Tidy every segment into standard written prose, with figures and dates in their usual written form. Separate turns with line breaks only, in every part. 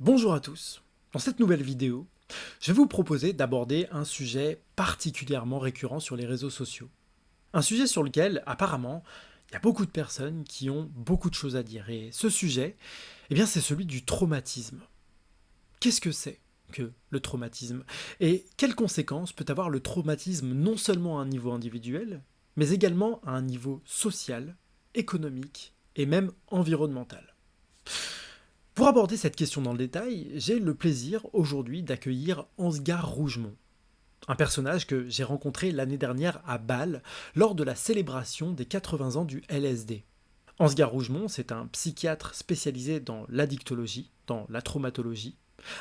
Bonjour à tous. Dans cette nouvelle vidéo, je vais vous proposer d'aborder un sujet particulièrement récurrent sur les réseaux sociaux. Un sujet sur lequel, apparemment, il y a beaucoup de personnes qui ont beaucoup de choses à dire. Et ce sujet, eh bien, c'est celui du traumatisme. Qu'est-ce que c'est que le traumatisme? Et quelles conséquences peut avoir le traumatisme non seulement à un niveau individuel, mais également à un niveau social, économique et même environnemental? Pour aborder cette question dans le détail, j'ai le plaisir aujourd'hui d'accueillir Ansgar Rougemont, un personnage que j'ai rencontré l'année dernière à Bâle lors de la célébration des 80 ans du LSD. Ansgar Rougemont, c'est un psychiatre spécialisé dans l'addictologie, dans la traumatologie,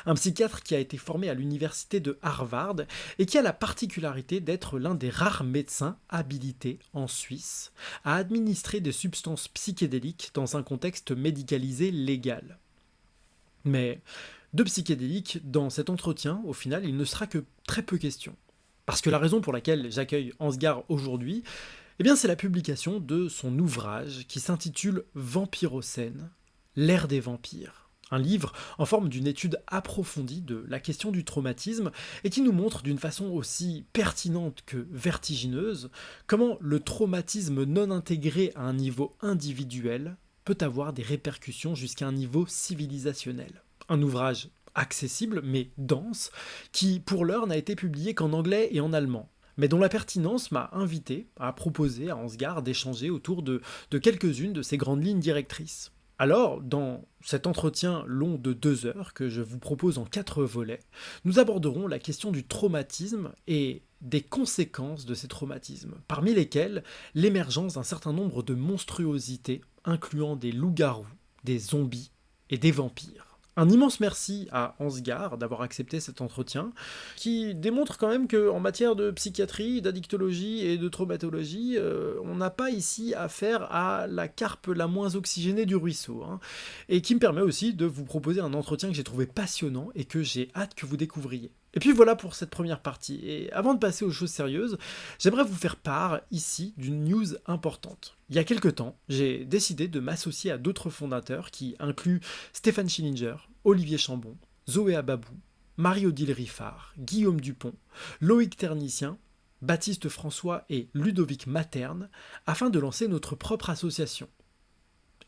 un psychiatre qui a été formé à l'université de Harvard et qui a la particularité d'être l'un des rares médecins habilités en Suisse à administrer des substances psychédéliques dans un contexte médicalisé légal. Mais de psychédéliques, dans cet entretien, au final, il ne sera que très peu question. Parce que la raison pour laquelle j'accueille Ansgar aujourd'hui, eh bien, c'est la publication de son ouvrage qui s'intitule Vampirocène, l'ère des vampires. Un livre en forme d'une étude approfondie de la question du traumatisme et qui nous montre d'une façon aussi pertinente que vertigineuse comment le traumatisme non intégré à un niveau individuel peut avoir des répercussions jusqu'à un niveau civilisationnel. Un ouvrage accessible mais dense qui pour l'heure n'a été publié qu'en anglais et en allemand, mais dont la pertinence m'a invité à proposer à Ansgar d'échanger autour de quelques-unes de ces grandes lignes directrices. Alors, dans cet entretien long de 2 heures que je vous propose en 4 volets, nous aborderons la question du traumatisme et des conséquences de ces traumatismes, parmi lesquelles l'émergence d'un certain nombre de monstruosités, incluant des loups-garous, des zombies et des vampires. Un immense merci à Ansgar d'avoir accepté cet entretien, qui démontre quand même qu'en matière de psychiatrie, d'addictologie et de traumatologie, on n'a pas ici affaire à la carpe la moins oxygénée du ruisseau, hein, et qui me permet aussi de vous proposer un entretien que j'ai trouvé passionnant et que j'ai hâte que vous découvriez. Et puis voilà pour cette première partie. Et avant de passer aux choses sérieuses, j'aimerais vous faire part ici d'une news importante. Il y a quelque temps, j'ai décidé de m'associer à d'autres fondateurs qui incluent Stéphane Schillinger, Olivier Chambon, Zoé Ababou, Marie-Odile Riffard, Guillaume Dupont, Loïc Ternicien, Baptiste François et Ludovic Materne, afin de lancer notre propre association.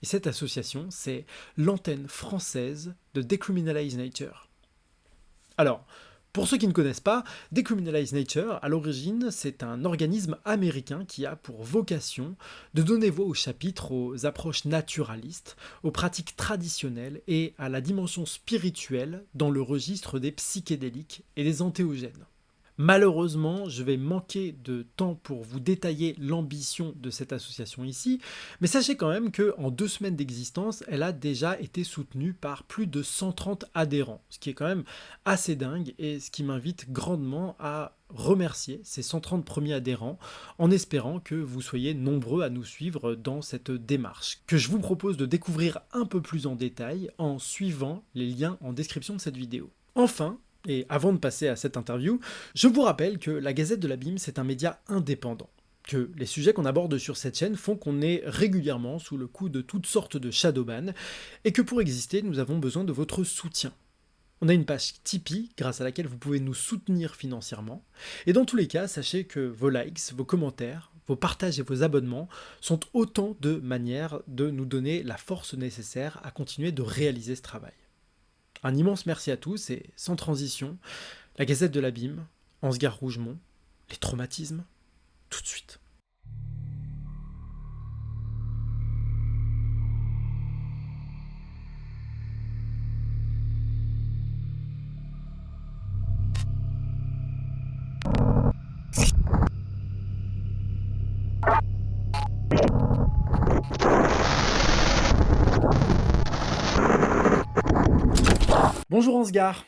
Et cette association, c'est l'antenne française de Decriminalize Nature. Alors, pour ceux qui ne connaissent pas, Decriminalize Nature, à l'origine, c'est un organisme américain qui a pour vocation de donner voix au chapitre aux approches naturalistes, aux pratiques traditionnelles et à la dimension spirituelle dans le registre des psychédéliques et des antéogènes. Malheureusement, je vais manquer de temps pour vous détailler l'ambition de cette association ici, mais sachez quand même qu'en 2 semaines d'existence, elle a déjà été soutenue par plus de 130 adhérents, ce qui est quand même assez dingue et ce qui m'invite grandement à remercier ces 130 premiers adhérents en espérant que vous soyez nombreux à nous suivre dans cette démarche, que je vous propose de découvrir un peu plus en détail en suivant les liens en description de cette vidéo. Enfin, et avant de passer à cette interview, je vous rappelle que la Gazette de l'Abîme, c'est un média indépendant. Que les sujets qu'on aborde sur cette chaîne font qu'on est régulièrement sous le coup de toutes sortes de shadowban, et que pour exister, nous avons besoin de votre soutien. On a une page Tipeee grâce à laquelle vous pouvez nous soutenir financièrement, et dans tous les cas, sachez que vos likes, vos commentaires, vos partages et vos abonnements sont autant de manières de nous donner la force nécessaire à continuer de réaliser ce travail. Un immense merci à tous et sans transition, la Gazette de l'Abîme, Ansgar Rougemont, les traumatismes, tout de suite. Bonjour Ansgar,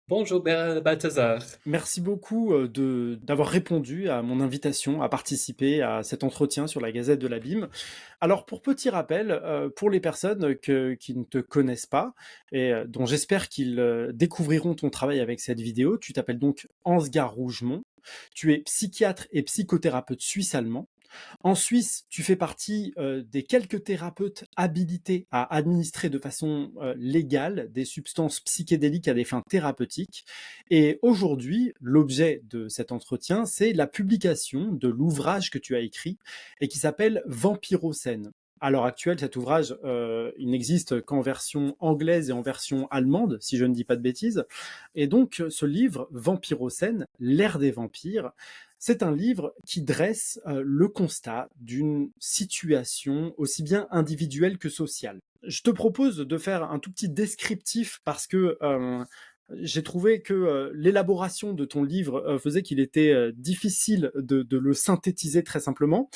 Bonjour Balthazar.
merci beaucoup d'avoir répondu à mon invitation à participer à cet entretien sur la Gazette de l'Abîme. Alors pour petit rappel, pour les personnes qui ne te connaissent pas et dont j'espère qu'ils découvriront ton travail avec cette vidéo, tu t'appelles donc Ansgar Rougemont, tu es psychiatre et psychothérapeute suisse-allemand. En Suisse, tu fais partie des quelques thérapeutes habilités à administrer de façon légale des substances psychédéliques à des fins thérapeutiques. Et aujourd'hui, l'objet de cet entretien, c'est la publication de l'ouvrage que tu as écrit et qui s'appelle Vampirocène. À l'heure actuelle, cet ouvrage, il n'existe qu'en version anglaise et en version allemande, si je ne dis pas de bêtises. Et donc, ce livre, Vampirocène, l'ère des vampires, c'est un livre qui dresse le constat d'une situation aussi bien individuelle que sociale. Je te propose de faire un tout petit descriptif parce que j'ai trouvé que l'élaboration de ton livre faisait qu'il était difficile de le synthétiser très simplement,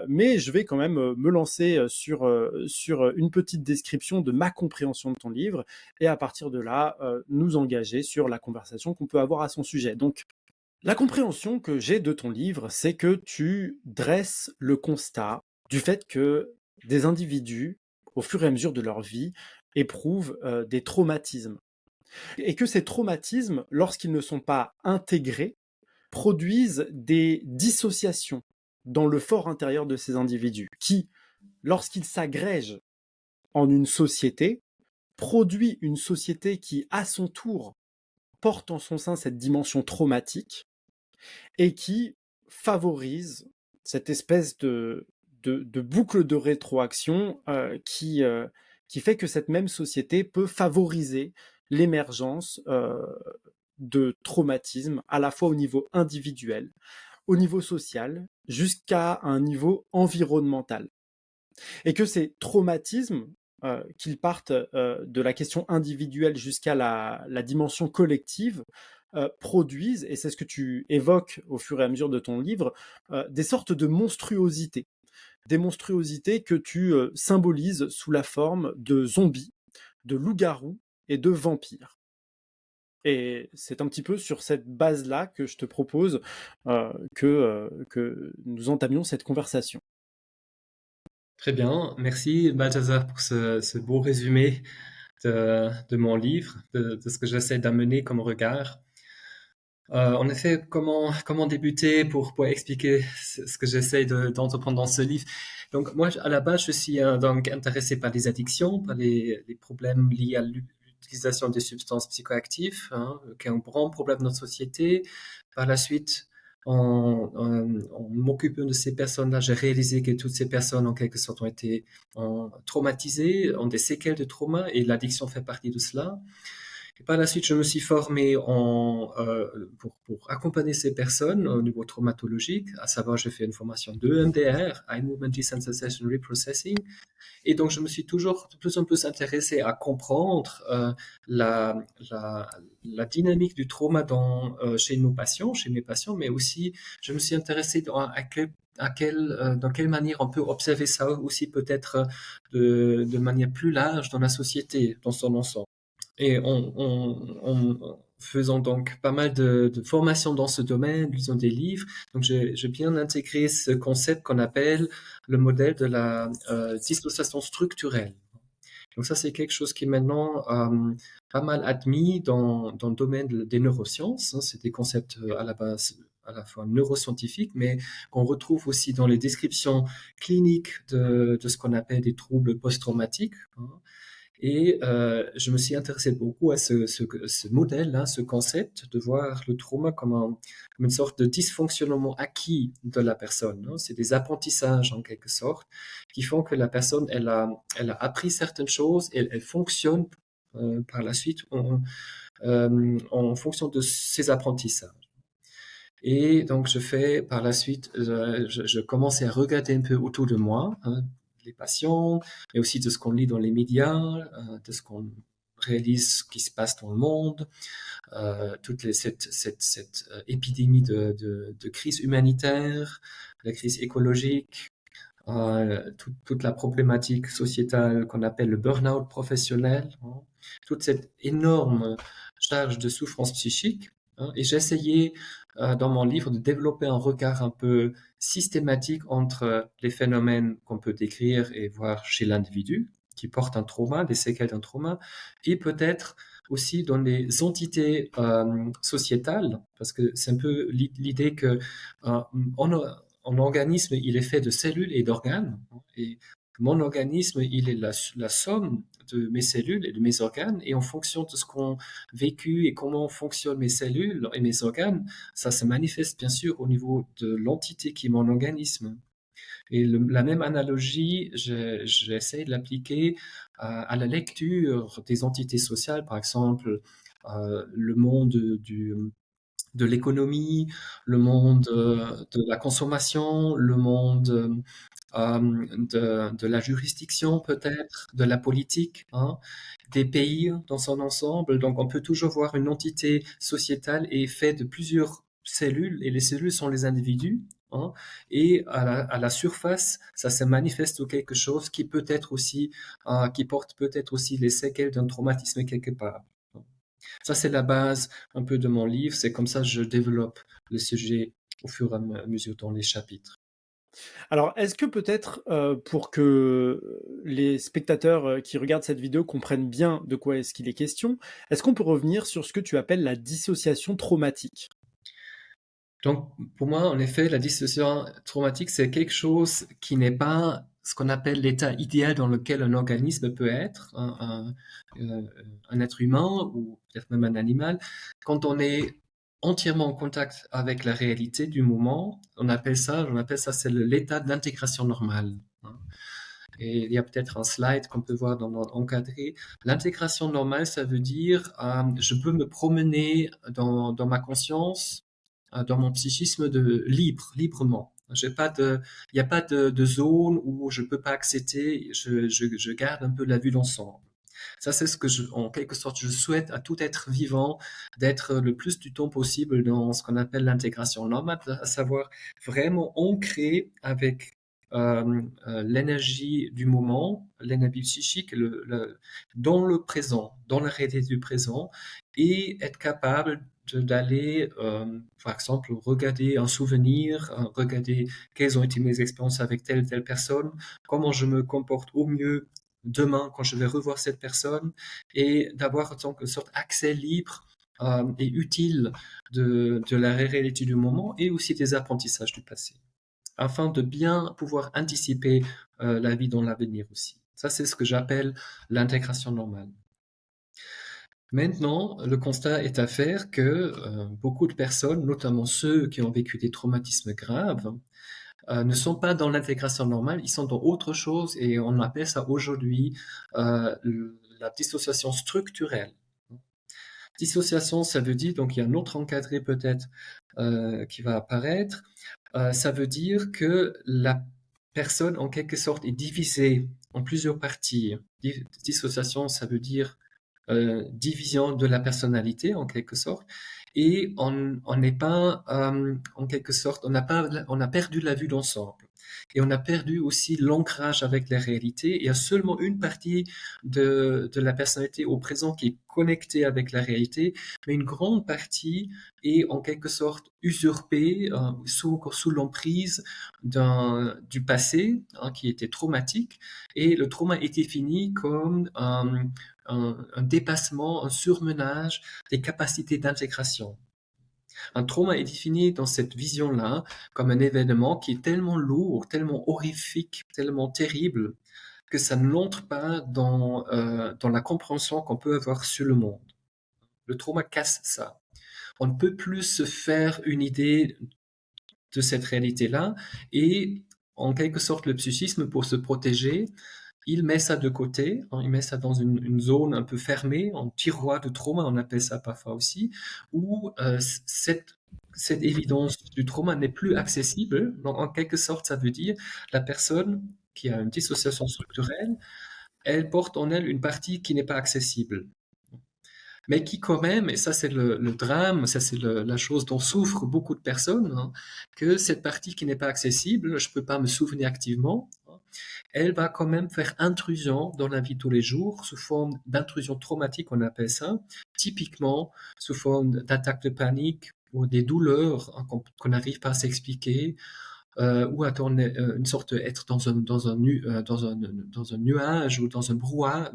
mais je vais quand même me lancer sur une petite description de ma compréhension de ton livre et à partir de là, nous engager sur la conversation qu'on peut avoir à son sujet. Donc, la compréhension que j'ai de ton livre, c'est que tu dresses le constat du fait que des individus, au fur et à mesure de leur vie, éprouvent des traumatismes. Et que ces traumatismes, lorsqu'ils ne sont pas intégrés, produisent des dissociations dans le fort intérieur de ces individus, qui, lorsqu'ils s'agrègent en une société, produit une société qui, à son tour, porte en son sein cette dimension traumatique et qui favorise cette espèce de boucle de rétroaction qui fait que cette même société peut favoriser l'émergence de traumatismes à la fois au niveau individuel, au niveau social, jusqu'à un niveau environnemental. Et que ces traumatismes, qu'ils partent de la question individuelle jusqu'à la dimension collective, produisent, et c'est ce que tu évoques au fur et à mesure de ton livre, des sortes de monstruosités. Des monstruosités que tu symbolises sous la forme de zombies, de loups-garous et de vampires. Et c'est un petit peu sur cette base-là que je te propose que nous entamions cette conversation.
Très bien, merci Balthazar pour ce beau résumé de mon livre, de ce que j'essaie d'amener comme regard. En effet, comment débuter pour expliquer ce que j'essaie d'entreprendre dans ce livre? Donc moi, à la base, je suis donc intéressé par les addictions, par les problèmes liés à l'utilisation des substances psychoactives, hein, qui est un grand problème de notre société. Par la suite, en m'occupant de ces personnes-là, j'ai réalisé que toutes ces personnes, en quelque sorte, ont été traumatisées, ont des séquelles de trauma, et l'addiction fait partie de cela. Et par la suite, je me suis formé pour accompagner ces personnes au niveau traumatologique, à savoir, j'ai fait une formation de EMDR, Eye Movement Desensitization Reprocessing, et donc je me suis toujours de plus en plus intéressé à comprendre la, la, la dynamique du trauma chez nos patients, chez mes patients, mais aussi je me suis intéressé dans quelle manière on peut observer ça aussi peut-être de manière plus large dans la société, dans son ensemble. Et en faisant donc pas mal de formations dans ce domaine, lisant des livres, donc j'ai bien intégré ce concept qu'on appelle le modèle de la dissociation structurelle. Donc ça, c'est quelque chose qui est maintenant pas mal admis dans le domaine des neurosciences, hein. C'est des concepts à la base à la fois neuroscientifiques, mais qu'on retrouve aussi dans les descriptions cliniques de ce qu'on appelle des troubles post-traumatiques, hein. Et je me suis intéressé beaucoup à ce modèle-là, ce concept de voir le trauma comme une sorte de dysfonctionnement acquis de la personne, hein. C'est des apprentissages en quelque sorte qui font que la personne, elle a appris certaines choses et elle fonctionne par la suite en fonction de ses apprentissages. Et donc, je fais par la suite, je commençais à regarder un peu autour de moi, hein, les patients, mais aussi de ce qu'on lit dans les médias, de ce qu'on réalise qui se passe dans le monde, cette épidémie de crise humanitaire, la crise écologique, toute la problématique sociétale qu'on appelle le burn-out professionnel, hein, toute cette énorme charge de souffrance psychique, hein. Et j'ai essayé dans mon livre de développer un regard un peu systématique entre les phénomènes qu'on peut décrire et voir chez l'individu qui porte un trauma, des séquelles d'un trauma, et peut-être aussi dans les entités sociétales, parce que c'est un peu l'idée que on organisme, il est fait de cellules et d'organes, hein, et mon organisme, il est la somme de mes cellules et de mes organes, et en fonction de ce qu'ont vécu et comment fonctionnent mes cellules et mes organes, ça se manifeste bien sûr au niveau de l'entité qui est mon organisme. Et la même analogie, j'essaie de l'appliquer à la lecture des entités sociales, par exemple le monde de l'économie, le monde de la consommation, le monde de la juridiction peut-être, de la politique, hein, des pays dans son ensemble. Donc on peut toujours voir une entité sociétale est faite de plusieurs cellules, et les cellules sont les individus. Hein, et à la surface, ça se manifeste ou quelque chose qui peut être aussi, qui porte peut-être aussi les séquelles d'un traumatisme quelque part. Ça, c'est la base un peu de mon livre. C'est comme ça que je développe le sujet au fur et à mesure dans les chapitres.
Alors, est-ce que peut-être, pour que les spectateurs, qui regardent cette vidéo comprennent bien de quoi est-ce qu'il est question, est-ce qu'on peut revenir sur ce que tu appelles la dissociation traumatique?
Donc, pour moi, en effet, la dissociation traumatique, c'est quelque chose qui n'est pas ce qu'on appelle l'état idéal dans lequel un organisme peut être, un être humain ou peut-être même un animal. Quand on est entièrement en contact avec la réalité du moment, on appelle ça, c'est l'état d'intégration normale, hein. Et il y a peut-être un slide qu'on peut voir dans encadré. L'intégration normale, ça veut dire, je peux me promener dans ma conscience, dans mon psychisme librement. Il n'y a pas de zone où je peux pas accéder. Je garde un peu la vue d'ensemble. Ça, c'est ce que en quelque sorte, je souhaite à tout être vivant, d'être le plus du temps possible dans ce qu'on appelle l'intégration normale, à savoir vraiment ancré avec l'énergie du moment, l'énergie psychique, dans le présent, dans la réalité du présent, et être capable d'aller, par exemple, regarder un souvenir, regarder quelles ont été mes expériences avec telle personne, comment je me comporte au mieux demain quand je vais revoir cette personne, et d'avoir en quelque sorte accès libre et utile de la réalité du moment et aussi des apprentissages du passé, afin de bien pouvoir anticiper la vie dans l'avenir aussi. Ça, c'est ce que j'appelle l'intégration normale. Maintenant, le constat est à faire que beaucoup de personnes, notamment ceux qui ont vécu des traumatismes graves, ne sont pas dans l'intégration normale, ils sont dans autre chose, et on appelle ça aujourd'hui la dissociation structurelle. Dissociation, ça veut dire, donc il y a un autre encadré peut-être qui va apparaître, ça veut dire que la personne en quelque sorte est divisée en plusieurs parties. Dissociation, ça veut dire division de la personnalité en quelque sorte, et on n'est pas en quelque sorte, on a perdu la vue d'ensemble, et on a perdu aussi l'ancrage avec la réalité. Il y a seulement une partie de la personnalité au présent qui est connectée avec la réalité, mais une grande partie est en quelque sorte usurpée sous l'emprise du passé, hein, qui était traumatique, et le trauma est défini comme un dépassement, un surmenage des capacités d'intégration. Un trauma est défini dans cette vision-là comme un événement qui est tellement lourd, tellement horrifique, tellement terrible, que ça ne l'entre pas dans la compréhension qu'on peut avoir sur le monde. Le trauma casse ça. On ne peut plus se faire une idée de cette réalité-là, et en quelque sorte, le psychisme, pour se protéger, il met ça de côté, hein, il met ça dans une zone un peu fermée, en tiroir de trauma, on appelle ça parfois aussi, où cette évidence du trauma n'est plus accessible. Donc, en quelque sorte, ça veut dire la personne qui a une dissociation structurelle, elle porte en elle une partie qui n'est pas accessible, mais qui quand même, et ça c'est le drame, ça c'est la chose dont souffrent beaucoup de personnes, hein, que cette partie qui n'est pas accessible, je ne peux pas me souvenir activement, hein, elle va quand même faire intrusion dans la vie de tous les jours, sous forme d'intrusion traumatique, on appelle ça, typiquement sous forme d'attaque de panique ou des douleurs, hein, qu'on n'arrive pas à s'expliquer, ou attendre une sorte être dans un nuage ou dans un brouhaha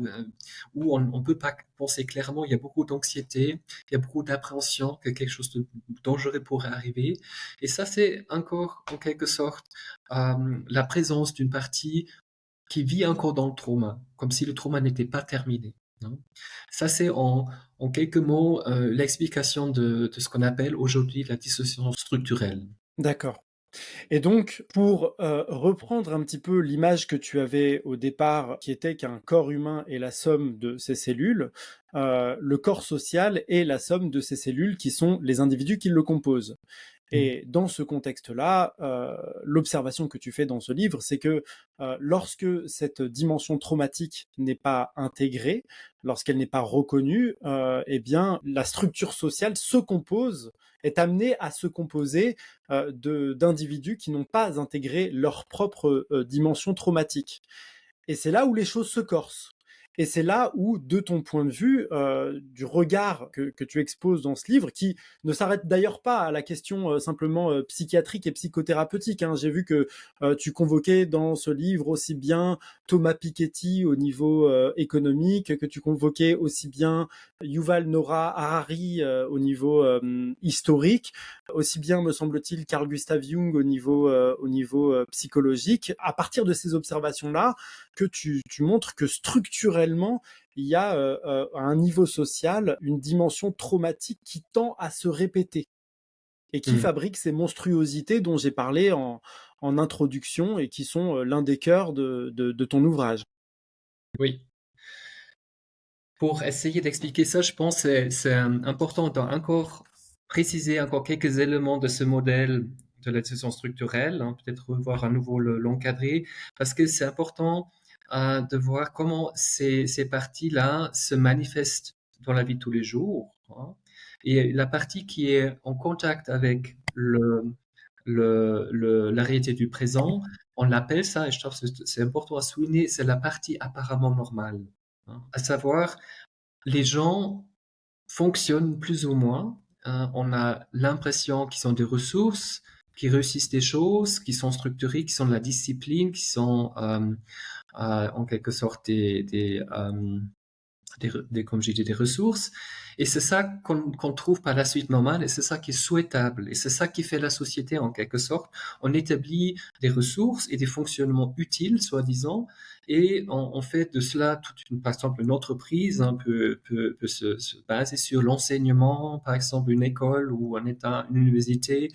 où on ne peut pas penser clairement. Il y a beaucoup d'anxiété, il y a beaucoup d'appréhension que quelque chose de dangereux pourrait arriver. Et ça, c'est encore en quelque sorte la présence d'une partie qui vit encore dans le trauma, comme si le trauma n'était pas terminé. Non. Ça, c'est en quelques mots l'explication de ce qu'on appelle aujourd'hui la dissociation structurelle.
D'accord. Et donc, pour reprendre un petit peu l'image que tu avais au départ, qui était qu'un corps humain est la somme de ses cellules, le corps social est la somme de ses cellules qui sont les individus qui le composent. Et dans ce contexte-là, l'observation que tu fais dans ce livre, c'est que lorsque cette dimension traumatique n'est pas intégrée, lorsqu'elle n'est pas reconnue, eh bien, la structure sociale se compose, est amenée à se composer d'individus qui n'ont pas intégré leur propre dimension traumatique. Et c'est là où les choses se corsent. Et c'est là où, de ton point de vue, du regard que tu exposes dans ce livre, qui ne s'arrête d'ailleurs pas à la question simplement psychiatrique et psychothérapeutique. Hein. J'ai vu que tu convoquais dans ce livre aussi bien Thomas Piketty au niveau économique, que tu convoquais aussi bien Yuval Noah Harari au niveau historique, aussi bien, me semble-t-il, Carl Gustav Jung au niveau psychologique. À partir de ces observations-là, que tu montres que structurellement, il y a à un niveau social une dimension traumatique qui tend à se répéter et qui
Mm.
fabrique ces monstruosités dont j'ai parlé en introduction et qui sont l'un des cœurs de ton ouvrage.
Oui. Pour essayer d'expliquer ça, je pense que c'est important encore préciser encore quelques éléments de ce modèle de la décision structurelle, hein, peut-être revoir à nouveau l'encadrer, parce que c'est important de voir comment ces parties-là se manifestent dans la vie de tous les jours, hein. Et la partie qui est en contact avec la réalité du présent, on l'appelle ça, et je trouve que c'est important à souligner, c'est la partie apparemment normale, hein. À savoir, les gens fonctionnent plus ou moins, hein. On a l'impression qu'ils ont des ressources, qu'ils réussissent des choses, qu'ils sont structurés, qu'ils ont de la discipline, qu'ils sont en quelque sorte comme j'ai dit, des ressources. Et c'est ça qu'on trouve par la suite normale, et c'est ça qui est souhaitable, et c'est ça qui fait la société en quelque sorte. On établit des ressources et des fonctionnements utiles, soi-disant, et on fait de cela par exemple, une entreprise peut se baser sur l'enseignement, par exemple une école ou un État, une université,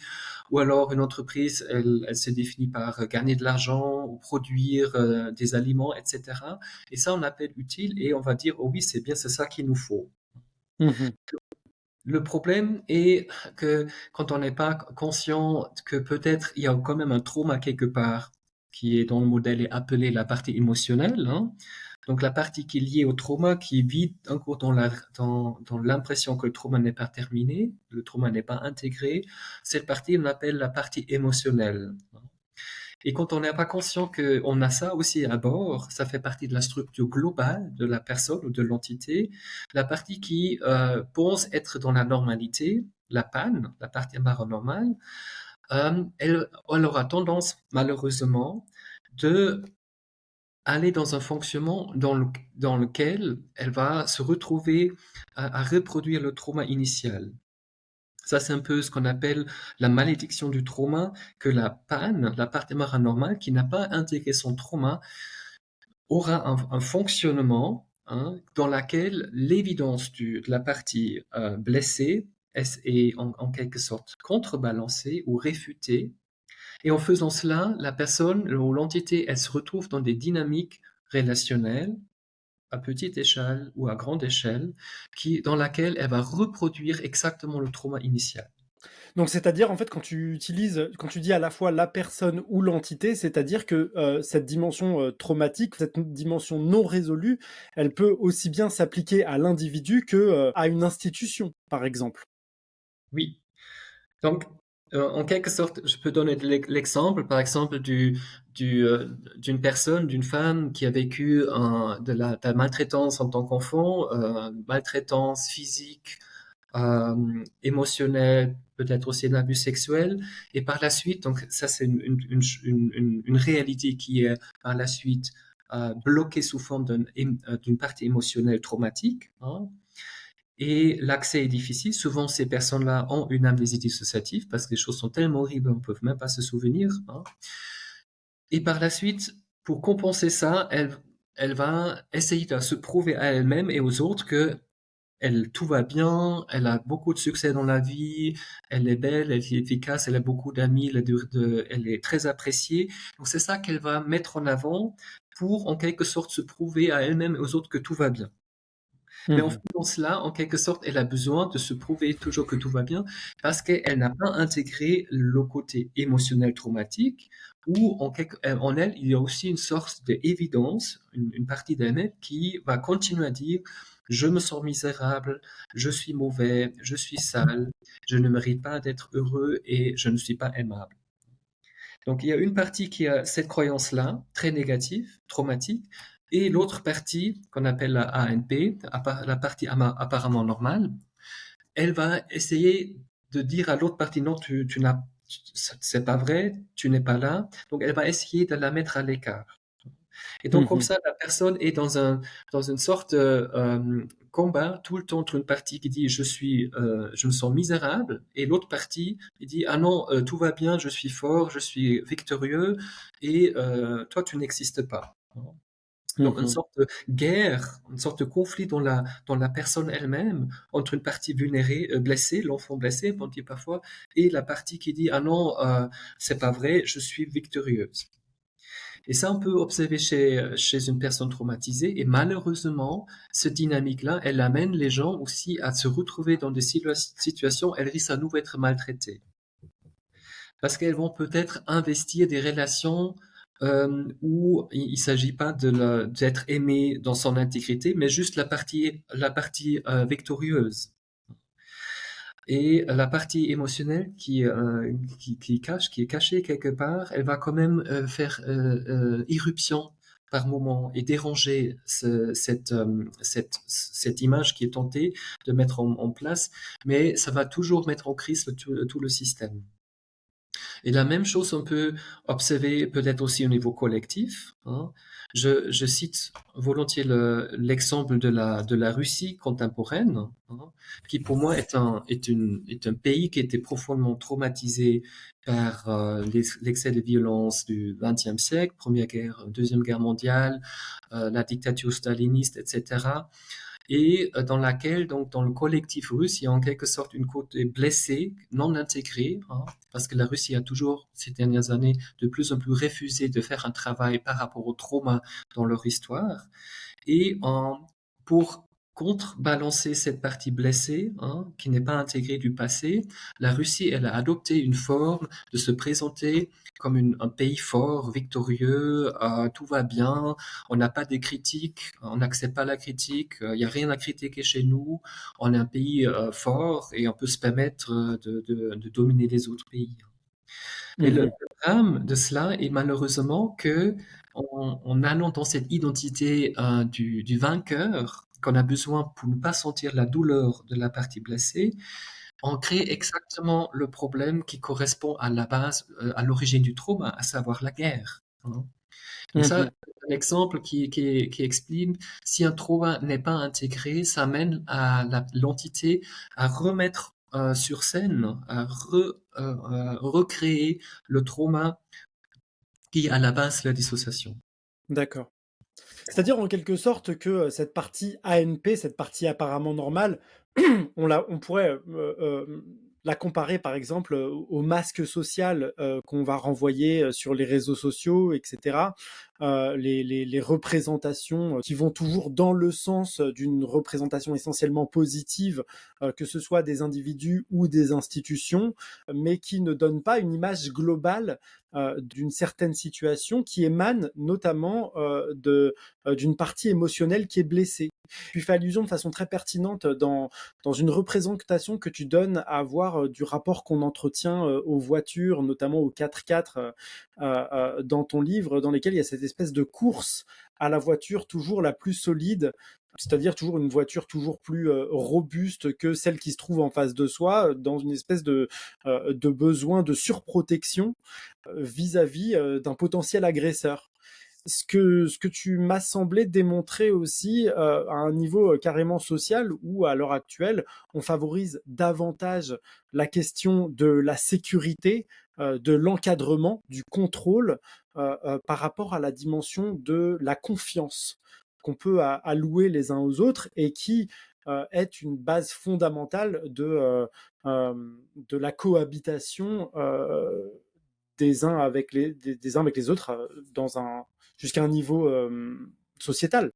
ou alors une entreprise, elle se définit par gagner de l'argent ou produire des aliments, etc. Et ça, on appelle utile et on va dire, oh oui, c'est bien, c'est ça qu'il nous faut.
Mmh.
Le problème est que quand on n'est pas conscient que peut-être il y a quand même un trauma quelque part qui est dans le modèle est appelé la partie émotionnelle, hein. Donc la partie qui est liée au trauma, qui vit encore dans l'impression que le trauma n'est pas terminé, le trauma n'est pas intégré, cette partie on appelle la partie émotionnelle. Et quand on n'est pas conscient qu'on a ça aussi à bord, ça fait partie de la structure globale de la personne ou de l'entité, la partie qui pense être dans la normalité, la panne, la partie paranormale, elle aura tendance, malheureusement, de aller dans un fonctionnement dans lequel elle va se retrouver à reproduire le trauma initial. Ça, c'est un peu ce qu'on appelle la malédiction du trauma, que la panne, la partie paranormale, qui n'a pas intégré son trauma, aura un fonctionnement, hein, dans laquelle l'évidence de la partie blessée est en quelque sorte contrebalancée ou réfutée. Et en faisant cela, la personne ou l'entité, elle se retrouve dans des dynamiques relationnelles à petite échelle ou à grande échelle, dans laquelle elle va reproduire exactement le trauma initial.
Donc c'est-à-dire en fait quand tu dis à la fois la personne ou l'entité, c'est-à-dire que cette dimension traumatique, cette dimension non résolue, elle peut aussi bien s'appliquer à l'individu que à une institution, par exemple.
Oui. Donc, en quelque sorte, je peux donner l'exemple, par exemple, d'une personne, d'une femme qui a vécu de la maltraitance en tant qu'enfant, maltraitance physique, émotionnel, peut-être aussi un abus sexuel. Et par la suite, donc ça c'est une réalité qui est par la suite bloquée sous forme d'une partie émotionnelle traumatique, hein. Et l'accès est difficile. Souvent, ces personnes-là ont une amnésie dissociative parce que les choses sont tellement horribles, on ne peut même pas se souvenir, hein. Et par la suite, pour compenser ça, elle va essayer de se prouver à elle-même et aux autres que tout va bien, elle a beaucoup de succès dans la vie, elle est belle, elle est efficace, elle a beaucoup d'amis, elle est très appréciée. Donc c'est ça qu'elle va mettre en avant pour en quelque sorte se prouver à elle-même et aux autres que tout va bien. Mais en
Mhm.
faisant cela, en quelque sorte, elle a besoin de se prouver toujours que tout va bien parce qu'elle n'a pas intégré le côté émotionnel traumatique ou en elle, il y a aussi une sorte d'évidence, une partie d'elle qui va continuer à dire je me sens misérable, je suis mauvais, je suis sale, je ne mérite pas d'être heureux et je ne suis pas aimable. Donc, il y a une partie qui a cette croyance-là, très négative, traumatique, et l'autre partie, qu'on appelle la ANP, la partie apparemment normale, elle va essayer de dire à l'autre partie, non, tu n'as, c'est pas vrai, tu n'es pas là. Donc, elle va essayer de la mettre à l'écart. Et donc, comme
Mhm.
ça, la personne est dans une sorte de combat tout le temps entre une partie qui dit je me sens misérable, et l'autre partie qui dit ah non, tout va bien, je suis fort, je suis victorieux, et toi, tu n'existes pas. Donc, une
Mhm.
sorte de guerre, une sorte de conflit dans la personne elle-même, entre une partie vulnérée, blessée, l'enfant blessé, on dit parfois, et la partie qui dit ah non, c'est pas vrai, je suis victorieuse. Et ça, on peut observer chez une personne traumatisée. Et malheureusement, cette dynamique-là, elle amène les gens aussi à se retrouver dans des situations, elles risquent à nouveau être maltraitées. Parce qu'elles vont peut-être investir des relations où il ne s'agit pas d'être aimé dans son intégrité, mais juste la partie victorieuse. Et la partie émotionnelle qui est cachée quelque part, elle va quand même faire irruption par moment et déranger cette image qui est tentée de mettre en place, mais ça va toujours mettre en crise tout le système. Et la même chose, on peut observer peut-être aussi au niveau collectif, hein. Je cite volontiers l'exemple de la Russie contemporaine, hein, qui pour moi est un pays qui était profondément traumatisé par l'excès de violence du XXe siècle, Première Guerre, Deuxième Guerre mondiale, la dictature staliniste, etc. Et dans laquelle, donc, dans le collectif russe, il y a en quelque sorte une côté blessée, non intégrée, hein, parce que la Russie a toujours, ces dernières années, de plus en plus refusé de faire un travail par rapport au trauma dans leur histoire. Et pour contrebalancer cette partie blessée, hein, qui n'est pas intégrée du passé, la Russie, elle a adopté une forme de se présenter comme un pays fort, victorieux, tout va bien, on n'a pas de critiques, on n'accepte pas la critique, il n'y a rien à critiquer chez nous, on est un pays fort et on peut se permettre de dominer les autres pays. Et le
Mhm.
drame de cela est malheureusement que en allant dans cette identité du vainqueur qu'on a besoin pour ne pas sentir la douleur de la partie blessée, on crée exactement le problème qui correspond à la base, à l'origine du trauma, à savoir la guerre, hein. Donc ça,
Mhm.
un exemple qui explique si un trauma n'est pas intégré, ça amène à l'entité à remettre sur scène, à recréer le trauma qui est à la base de la dissociation.
D'accord. C'est-à-dire en quelque sorte que cette partie ANP, cette partie apparemment normale, on pourrait la comparer par exemple au masque social qu'on va renvoyer sur les réseaux sociaux, etc. Les représentations qui vont toujours dans le sens d'une représentation essentiellement positive, que ce soit des individus ou des institutions, mais qui ne donnent pas une image globale d'une certaine situation qui émane notamment d'une partie émotionnelle qui est blessée. Tu fais allusion de façon très pertinente dans une représentation que tu donnes à voir du rapport qu'on entretient aux voitures, notamment aux 4x4 dans ton livre, dans lesquels il y a cette espèce de course à la voiture toujours la plus solide c'est-à-dire toujours une voiture toujours plus robuste que celle qui se trouve en face de soi, dans une espèce de besoin de surprotection vis-à-vis d'un potentiel agresseur. Ce que tu m'as semblé démontrer aussi à un niveau carrément social où, à l'heure actuelle, on favorise davantage la question de la sécurité, de l'encadrement, du contrôle, par rapport à la dimension de la confiance qu'on peut allouer les uns aux autres et qui est une base fondamentale euh, de la cohabitation des uns avec les autres jusqu'à un niveau sociétal.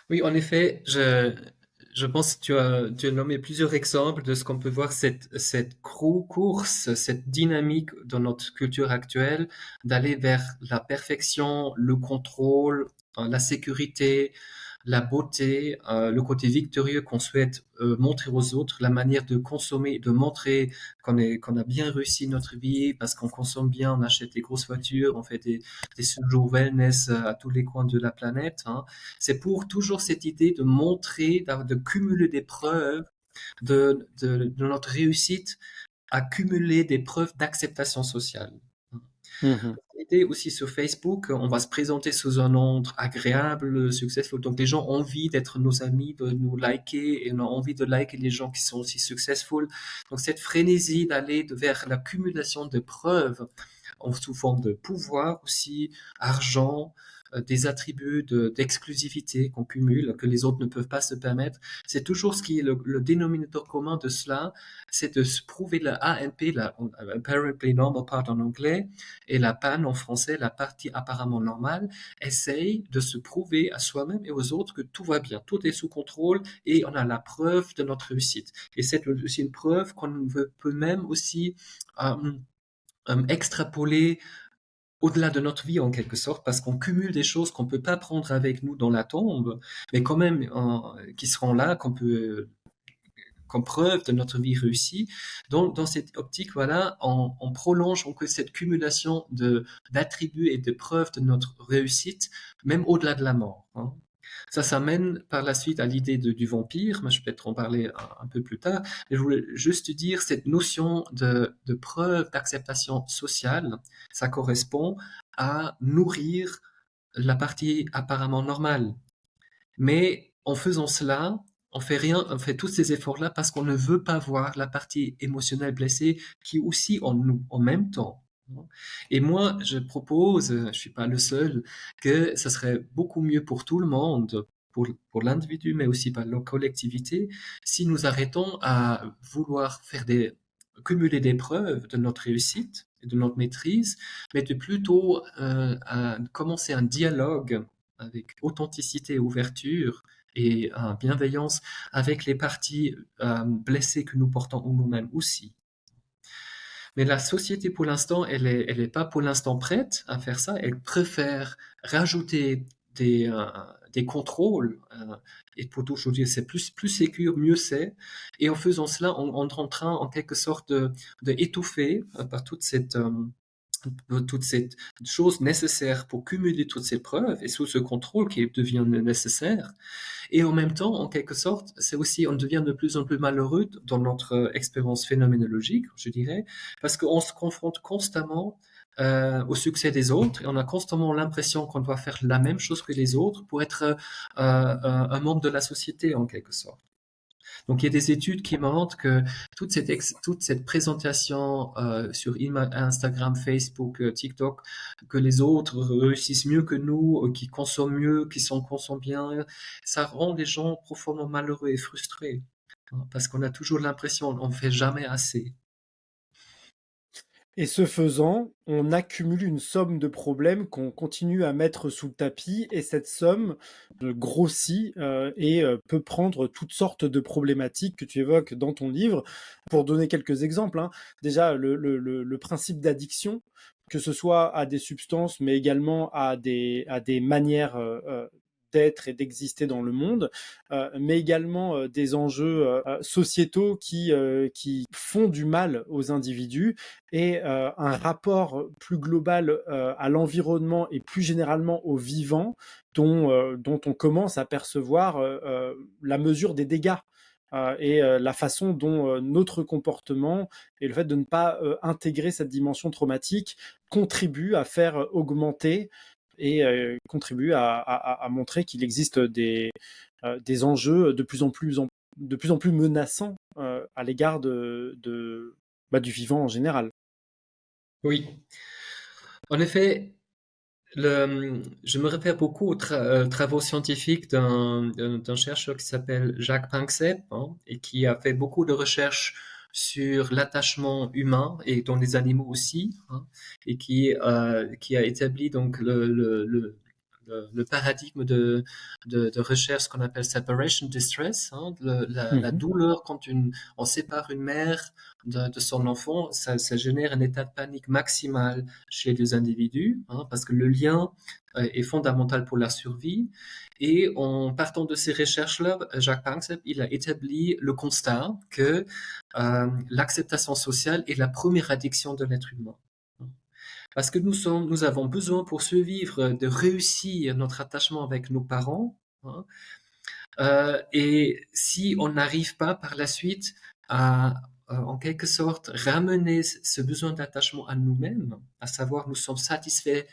Oui, en effet, je pense que tu as nommé plusieurs exemples de ce qu'on peut voir, cette course, cette dynamique dans notre culture actuelle, d'aller vers la perfection, le contrôle, la sécurité, la beauté, le côté victorieux qu'on souhaite montrer aux autres, la manière de consommer, de montrer qu'on a bien réussi notre vie parce qu'on consomme bien, on achète des grosses voitures, on fait des séjours wellness à tous les coins de la planète, hein. C'est pour toujours cette idée de montrer, de cumuler des preuves de notre réussite, à cumuler des preuves d'acceptation sociale.
Mhm.
L'idée aussi sur Facebook, on va se présenter sous un nom agréable, successful. Donc les gens ont envie d'être nos amis, de nous liker et on a envie de liker les gens qui sont aussi successful. Donc cette frénésie d'aller vers l'accumulation de preuves sous forme de pouvoir aussi, argent, des attributs d'exclusivité qu'on cumule, que les autres ne peuvent pas se permettre. C'est toujours ce qui est le dénominateur commun de cela, c'est de se prouver la ANP, la Apparently Normal Part en anglais, et la PAN en français, la partie apparemment normale, essaye de se prouver à soi-même et aux autres que tout va bien, tout est sous contrôle et on a la preuve de notre réussite. Et c'est aussi une preuve qu'on peut même aussi euh, extrapoler au-delà de notre vie en quelque sorte, parce qu'on cumule des choses qu'on peut pas prendre avec nous dans la tombe, mais quand même qui seront là, qu'on peut comme preuve de notre vie réussie. Donc, dans cette optique, voilà, on prolonge encore cette cumulation d'attributs et de preuves de notre réussite, même au-delà de la mort, hein. Ça mène par la suite à l'idée du vampire, mais je vais peut-être en parler un peu plus tard. Mais je voulais juste dire cette notion de preuve d'acceptation sociale, ça correspond à nourrir la partie apparemment normale. Mais en faisant cela, on fait rien, on fait tous ces efforts-là parce qu'on ne veut pas voir la partie émotionnelle blessée qui est aussi en nous, en même temps. Et moi, je propose, je suis pas le seul, que ce serait beaucoup mieux pour tout le monde, pour l'individu, mais aussi pour la collectivité, si nous arrêtons à vouloir cumuler des preuves de notre réussite et de notre maîtrise, mais de plutôt à commencer un dialogue avec authenticité et ouverture et bienveillance avec les parties blessées que nous portons en nous-mêmes aussi. Mais la société, pour l'instant, elle est pas pour l'instant prête à faire ça. Elle préfère rajouter des contrôles et pour toujours dire c'est plus sécure, mieux c'est. Et en faisant cela, on est en train, en quelque sorte, de étouffer par toute cette chose nécessaire pour cumuler toutes ces preuves et sous ce contrôle qui devient nécessaire. Et en même temps, en quelque sorte, c'est aussi, on devient de plus en plus malheureux dans notre expérience phénoménologique, je dirais, parce qu'on se confronte constamment au succès des autres et on a constamment l'impression qu'on doit faire la même chose que les autres pour être un membre de la société, en quelque sorte. Donc il y a des études qui montrent que toute cette présentation sur Instagram, Facebook, TikTok, que les autres réussissent mieux que nous, qui consomment mieux, consomment bien, ça rend les gens profondément malheureux et frustrés, hein, parce qu'on a toujours l'impression qu'on ne fait jamais assez.
Et ce faisant, on accumule une somme de problèmes qu'on continue à mettre sous le tapis, et cette somme grossit et peut prendre toutes sortes de problématiques que tu évoques dans ton livre. Pour donner quelques exemples, hein, déjà le principe d'addiction, que ce soit à des substances, mais également à des manières d'être et d'exister dans le monde, mais également des enjeux sociétaux qui font du mal aux individus et un rapport plus global à l'environnement et plus généralement au vivant dont on commence à percevoir la mesure des dégâts et la façon dont notre comportement et le fait de ne pas intégrer cette dimension traumatique contribue à faire augmenter et contribue à montrer qu'il existe des enjeux de plus en plus menaçants à l'égard du vivant en général.
Oui. En effet, je me réfère beaucoup aux travaux scientifiques d'un chercheur qui s'appelle Jacques Panksepp, hein, et qui a fait beaucoup de recherches sur l'attachement humain et dans les animaux aussi, hein, et qui a établi donc le paradigme de recherche qu'on appelle separation distress, hein, la
Mhm.
douleur quand on sépare une mère de son enfant, ça génère un état de panique maximal chez les individus, hein, parce que le lien est fondamental pour la survie. Et en partant de ces recherches-là, Jacques Panksepp, il a établi le constat que l'acceptation sociale est la première addiction de l'être humain. Parce que nous avons besoin pour survivre de réussir notre attachement avec nos parents, hein. Et si on n'arrive pas par la suite à, en quelque sorte, ramener ce besoin d'attachement à nous-mêmes, à savoir nous sommes satisfaits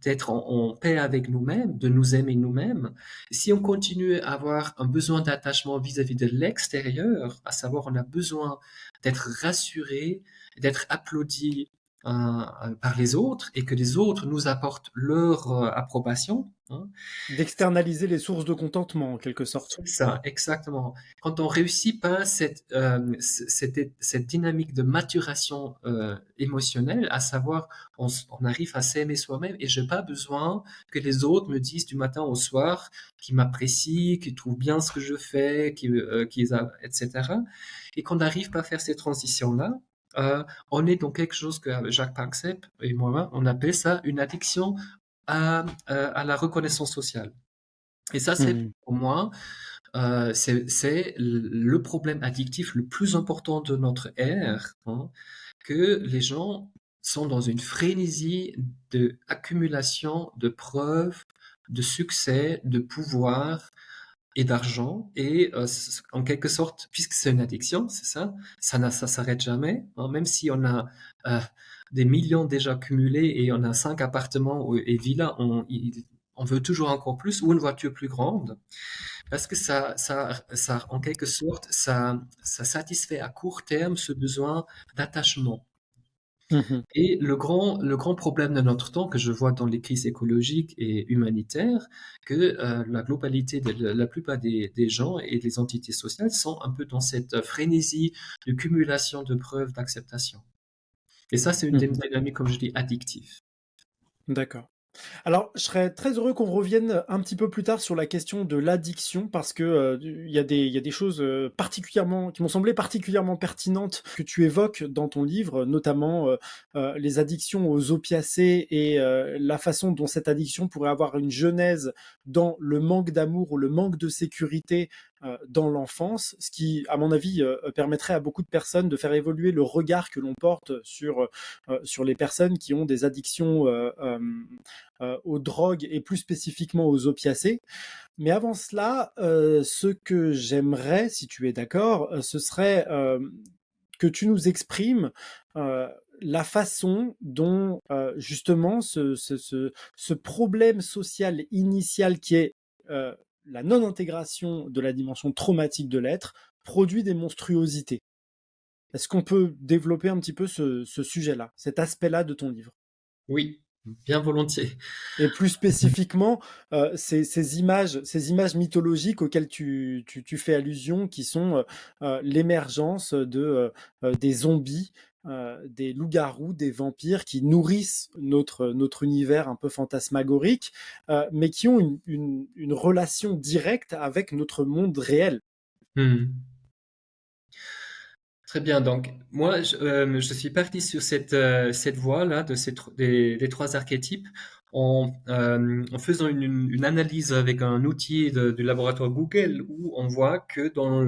d'être en paix avec nous-mêmes, de nous aimer nous-mêmes, si on continue à avoir un besoin d'attachement vis-à-vis de l'extérieur, à savoir on a besoin d'être rassuré, d'être applaudi par les autres et que les autres nous apportent leur approbation, hein.
D'externaliser les sources de contentement, en quelque sorte.
C'est ça, exactement. Quand on réussit pas cette dynamique de maturation émotionnelle, à savoir on arrive à s'aimer soi-même et j'ai pas besoin que les autres me disent du matin au soir qu'ils m'apprécient, qu'ils trouvent bien ce que je fais, etc. Et qu'on n'arrive pas à faire ces transitions-là, on est dans quelque chose que Jacques Panksepp et moi, on appelle ça une addiction à la reconnaissance sociale. Et ça, c'est
Mhm.
pour moi c'est le problème addictif le plus important de notre ère, hein, que les gens sont dans une frénésie de accumulation de preuves, de succès, de pouvoir et d'argent. Et en quelque sorte, puisque c'est une addiction, c'est ça, ça s'arrête jamais, hein, même si on a des millions déjà cumulés et on a 5 appartements et villas, on veut toujours encore plus ou une voiture plus grande. Parce que en quelque sorte, ça satisfait à court terme ce besoin d'attachement.
Mhm.
Et le grand problème de notre temps que je vois dans les crises écologiques et humanitaires, que la globalité de la plupart des gens et des entités sociales sont un peu dans cette frénésie de cumulation de preuves d'acceptation. Et ça, c'est une
Mhm.
dynamique, comme je dis, addictive.
D'accord. Alors, je serais très heureux qu'on revienne un petit peu plus tard sur la question de l'addiction parce que il y a des choses particulièrement qui m'ont semblé particulièrement pertinentes que tu évoques dans ton livre, notamment les addictions aux opiacés et la façon dont cette addiction pourrait avoir une genèse dans le manque d'amour ou le manque de sécurité dans l'enfance, ce qui, à mon avis, permettrait à beaucoup de personnes de faire évoluer le regard que l'on porte sur les personnes qui ont des addictions aux drogues et plus spécifiquement aux opiacés. Mais avant cela, ce que j'aimerais, si tu es d'accord, ce serait que tu nous exprimes la façon dont justement ce problème social initial qui est euh, la non-intégration de la dimension traumatique de l'être produit des monstruosités. Est-ce qu'on peut développer un petit peu ce sujet-là, cet aspect-là de ton livre?
Oui, bien volontiers.
Et plus spécifiquement, ces images mythologiques auxquelles tu fais allusion, qui sont l'émergence des zombies, des loups-garous, des vampires qui nourrissent notre univers un peu fantasmagorique, mais qui ont une relation directe avec notre monde réel.
Hmm. Très bien. Donc, moi, je suis parti sur cette voie-là des 3 archétypes en faisant une analyse avec un outil du laboratoire Google où on voit que dans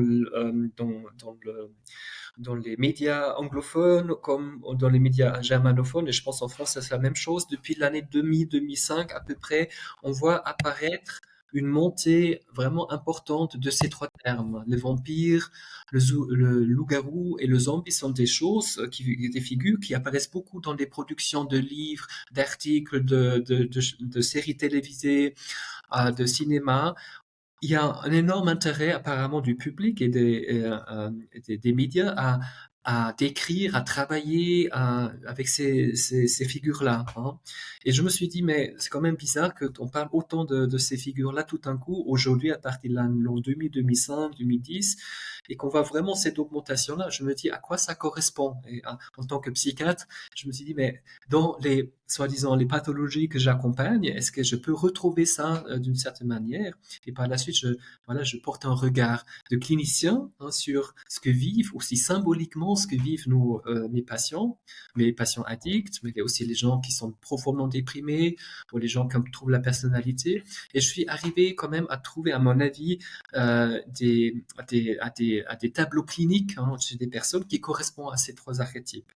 les médias anglophones comme dans les médias germanophones, et je pense en France c'est la même chose, depuis l'année 2000-2005 à peu près, on voit apparaître une montée vraiment importante de ces trois termes. Le vampire, le loup-garou et le zombie sont des choses, des figures qui apparaissent beaucoup dans des productions de livres, d'articles, de séries télévisées, de cinéma. Il y a un énorme intérêt apparemment du public et des médias à décrire, à travailler avec ces figures-là, hein. Et je me suis dit, mais c'est quand même bizarre qu'on parle autant de ces figures-là tout d'un coup, aujourd'hui, à partir de l'an 2000, 2005, 2010, et qu'on voit vraiment cette augmentation-là. Je me dis, à quoi ça correspond? Et en tant que psychiatre, je me suis dit, mais dans les, soi-disant, les pathologies que j'accompagne, est-ce que je peux retrouver ça d'une certaine manière? Et par la suite, voilà, je porte un regard de clinicien, hein, sur ce que vivent, aussi symboliquement, ce que vivent mes patients addicts, mais aussi les gens qui sont profondément déprimés, ou les gens qui trouvent la personnalité. Et je suis arrivé quand même à trouver, à mon avis, à des tableaux cliniques, hein, chez des personnes qui correspondent à ces trois archétypes.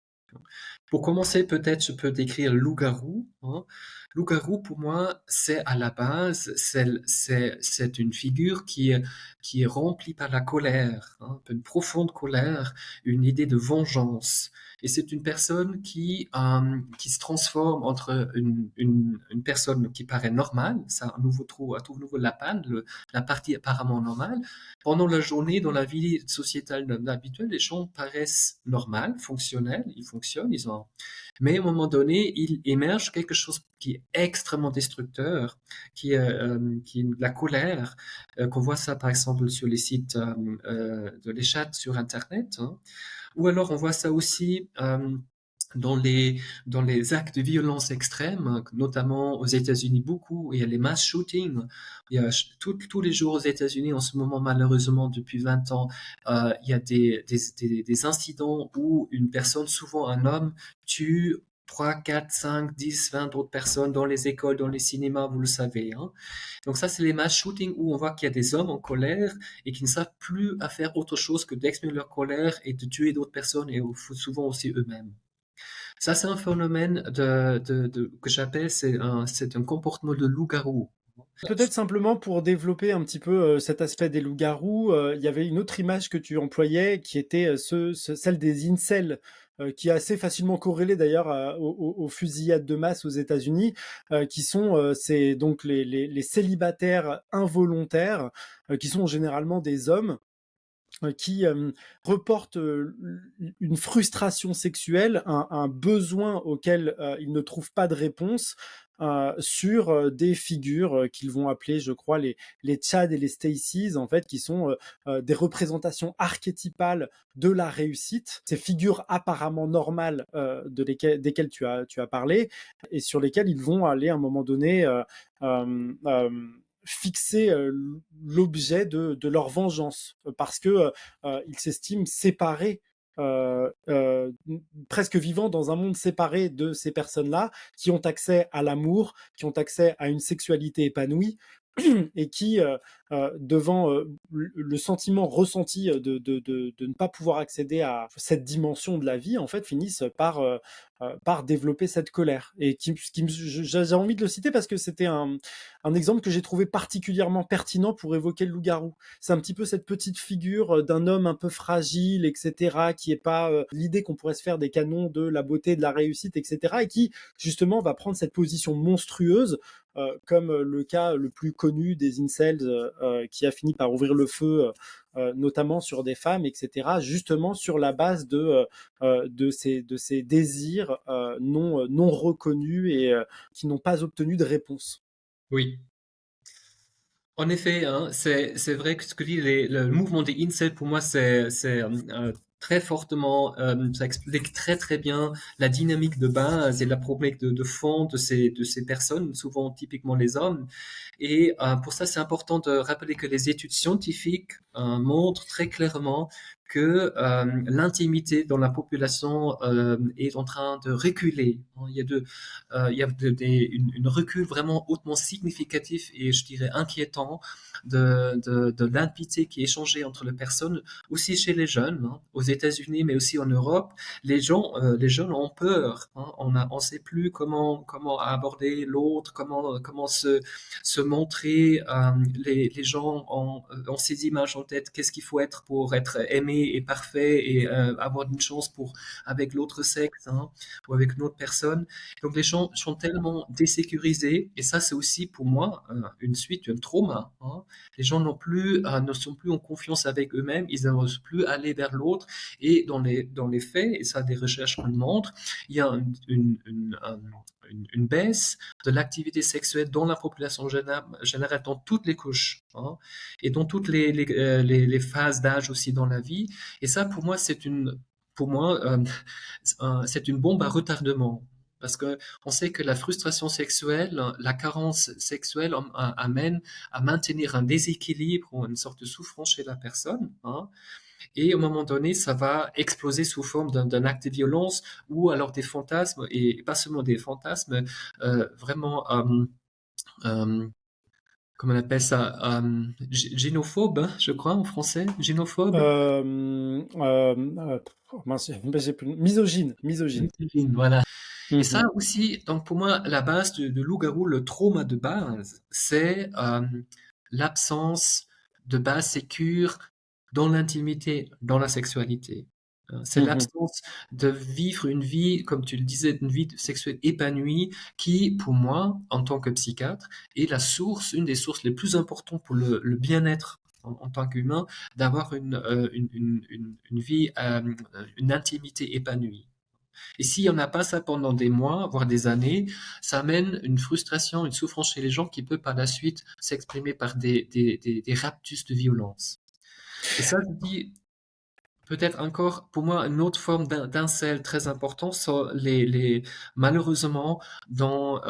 Pour commencer, peut-être je peux décrire loup-garou, hein. Loup-garou, pour moi, c'est à la base, c'est une figure qui est remplie par la colère, hein, une profonde colère, une idée de vengeance. Et c'est une personne qui se transforme entre une personne qui paraît normale, ça à tout nouveau la panne, la partie apparemment normale. Pendant la journée, dans la vie sociétale habituelle, les gens paraissent normaux, fonctionnels, ils fonctionnent, mais à un moment donné, il émerge quelque chose qui est extrêmement destructeur, qui est la colère, qu'on voit ça par exemple sur les sites de les chats sur Internet, hein. Ou alors on voit ça aussi dans dans les actes de violence extrême, notamment aux États-Unis beaucoup. Il y a les mass shootings. Il y a tous les jours aux États-Unis en ce moment, malheureusement, depuis 20 ans, il y a des incidents où une personne, souvent un homme, tue 3, 4, 5, 10, 20 autres personnes dans les écoles, dans les cinémas, vous le savez, hein. Donc ça, c'est les mass shootings où on voit qu'il y a des hommes en colère et qui ne savent plus à faire autre chose que d'exprimer leur colère et de tuer d'autres personnes et souvent aussi eux-mêmes. Ça, c'est un phénomène que j'appelle, c'est un comportement de loup-garou.
Peut-être simplement pour développer un petit peu cet aspect des loups-garous, il y avait une autre image que tu employais qui était celle des incels, qui est assez facilement corrélée d'ailleurs aux fusillades de masse aux États-Unis, qui sont donc les célibataires involontaires, qui sont généralement des hommes qui reportent une frustration sexuelle, un besoin auquel ils ne trouvent pas de réponse sur des figures qu'ils vont appeler, je crois, les Chad et les Stacy's, en fait, qui sont des représentations archétypales de la réussite, ces figures apparemment normales desquelles tu as parlé, et sur lesquelles ils vont aller à un moment donné fixer l'objet de leur vengeance parce que ils s'estiment séparés, presque vivant dans un monde séparé de ces personnes-là qui ont accès à l'amour, qui ont accès à une sexualité épanouie et qui, devant le sentiment ressenti de ne pas pouvoir accéder à cette dimension de la vie, en fait, finissent par développer cette colère. Et j'ai envie de le citer parce que c'était un exemple que j'ai trouvé particulièrement pertinent pour évoquer le loup-garou. C'est un petit peu cette petite figure d'un homme un peu fragile, etc., qui est pas l'idée qu'on pourrait se faire des canons de la beauté, de la réussite, etc., et qui, justement, va prendre cette position monstrueuse comme le cas le plus connu des incels qui a fini par ouvrir le feu, notamment sur des femmes, etc., justement sur la base de ces désirs non reconnus et qui n'ont pas obtenu de réponse.
Oui. En effet, hein, c'est vrai que ce que dit le mouvement des incels, pour moi, très fortement, ça explique très très bien la dynamique de base et la problématique de fond de ces personnes, souvent typiquement les hommes. Et pour ça, c'est important de rappeler que les études scientifiques montrent très clairement que l'intimité dans la population est en train de reculer. Il y a une recul vraiment hautement significatif et je dirais inquiétant de l'intimité qui est échangée entre les personnes, aussi chez les jeunes, hein, aux États-Unis, mais aussi en Europe. Les jeunes ont peur. Hein, on sait plus comment aborder l'autre, comment se montrer. Les gens ont ces images en tête. Qu'est-ce qu'il faut être pour être aimé et parfait et avoir une chance pour avec l'autre sexe, hein, ou avec une autre personne. Donc les gens sont tellement désécurisés et ça c'est aussi pour moi une suite d'un trauma. Hein. Les gens ne sont plus en confiance avec eux-mêmes, ils n'osent plus aller vers l'autre et dans les faits, et ça des recherches le montrent, il y a une baisse de l'activité sexuelle dans la population générale, dans toutes les couches, hein, et dans toutes les phases d'âge aussi dans la vie. Et ça, pour moi, c'est une bombe à retardement. Parce que on sait que la frustration sexuelle, la carence sexuelle amène à maintenir un déséquilibre ou une sorte de souffrance chez la personne. Hein, et à un moment donné, ça va exploser sous forme d'un acte de violence ou alors des fantasmes, et pas seulement des fantasmes, vraiment, euh, comment on appelle ça, gynophobes, hein, je crois en français, gynophobes.
Mince, j'ai plus... Misogyne, misogyne.
Voilà. Et ça
Mhm.
aussi, donc pour moi, la base de loup-garou, le trauma de base, c'est l'absence de base sécure dans l'intimité, dans la sexualité. C'est
Mhm.
l'absence de vivre une vie, comme tu le disais, une vie sexuelle épanouie, qui, pour moi, en tant que psychiatre, est une des sources les plus importantes pour le bien-être en tant qu'humain, d'avoir une vie, une intimité épanouie. Et s'il n'y en a pas ça pendant des mois, voire des années, ça amène une frustration, une souffrance chez les gens qui peut par la suite s'exprimer par des raptus de violence. Et ça, je dis, peut-être encore, pour moi, une autre forme d'incel très important sont malheureusement, dans